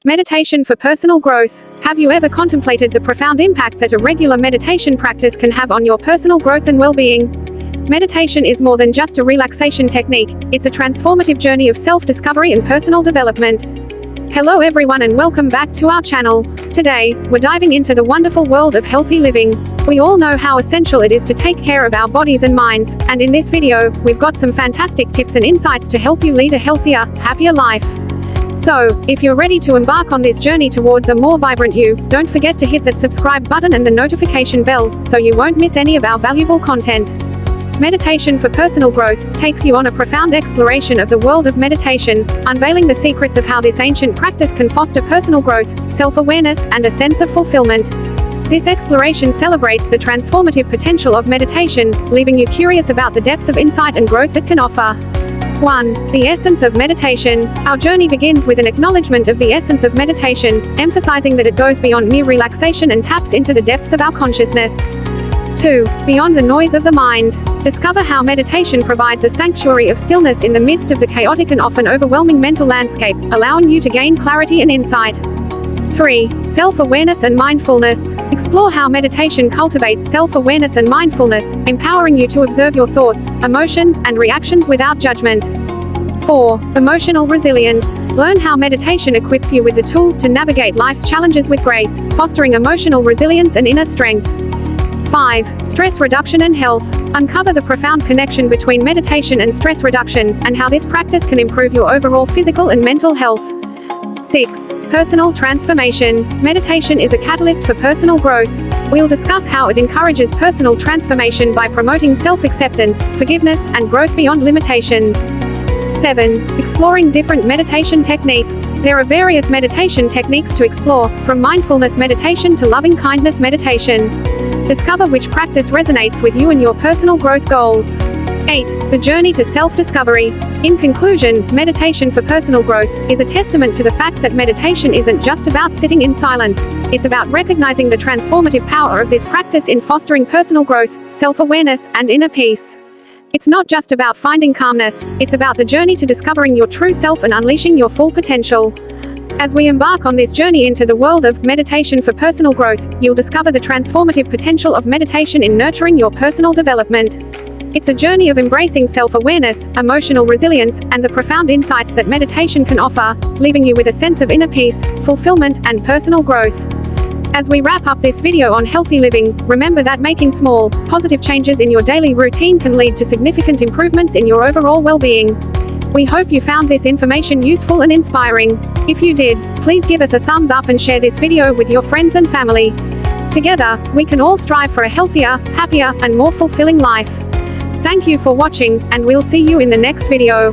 Meditation for personal growth. Have you ever contemplated the profound impact that a regular meditation practice can have on your personal growth and well-being? Meditation is more than just a relaxation technique, it's a transformative journey of self-discovery and personal development. Hello everyone and welcome back to our channel. Today, we're diving into the wonderful world of healthy living. We all know how essential it is to take care of our bodies and minds, and in this video, we've got some fantastic tips and insights to help you lead a healthier, happier life. So, if you're ready to embark on this journey towards a more vibrant you, don't forget to hit that subscribe button and the notification bell, so you won't miss any of our valuable content. Meditation for personal growth takes you on a profound exploration of the world of meditation, unveiling the secrets of how this ancient practice can foster personal growth, self-awareness, and a sense of fulfillment. This exploration celebrates the transformative potential of meditation, leaving you curious about the depth of insight and growth it can offer. 1. The essence of meditation. Our journey begins with an acknowledgement of the essence of meditation, emphasizing that it goes beyond mere relaxation and taps into the depths of our consciousness. 2. Beyond the noise of the mind. Discover how meditation provides a sanctuary of stillness in the midst of the chaotic and often overwhelming mental landscape, allowing you to gain clarity and insight. 3. Self-awareness and mindfulness. Explore how meditation cultivates self-awareness and mindfulness, empowering you to observe your thoughts, emotions, and reactions without judgment. 4. Emotional resilience. Learn how meditation equips you with the tools to navigate life's challenges with grace, fostering emotional resilience and inner strength. 5. Stress reduction and health. Uncover the profound connection between meditation and stress reduction, and how this practice can improve your overall physical and mental health. 6. Personal transformation. Meditation is a catalyst for personal growth. We'll discuss how it encourages personal transformation by promoting self-acceptance, forgiveness, and growth beyond limitations. 7. Exploring different meditation techniques. There are various meditation techniques to explore, from mindfulness meditation to loving-kindness meditation. Discover which practice resonates with you and your personal growth goals. 8. The journey to self-discovery. In conclusion, meditation for personal growth is a testament to the fact that meditation isn't just about sitting in silence. It's about recognizing the transformative power of this practice in fostering personal growth, self-awareness, and inner peace. It's not just about finding calmness, it's about the journey to discovering your true self and unleashing your full potential. As we embark on this journey into the world of meditation for personal growth, you'll discover the transformative potential of meditation in nurturing your personal development. It's a journey of embracing self-awareness, emotional resilience, and the profound insights that meditation can offer, leaving you with a sense of inner peace, fulfillment, and personal growth. As we wrap up this video on healthy living, remember that making small, positive changes in your daily routine can lead to significant improvements in your overall well-being. We hope you found this information useful and inspiring. If you did, please give us a thumbs up and share this video with your friends and family. Together, we can all strive for a healthier, happier, and more fulfilling life. Thank you for watching, and we'll see you in the next video.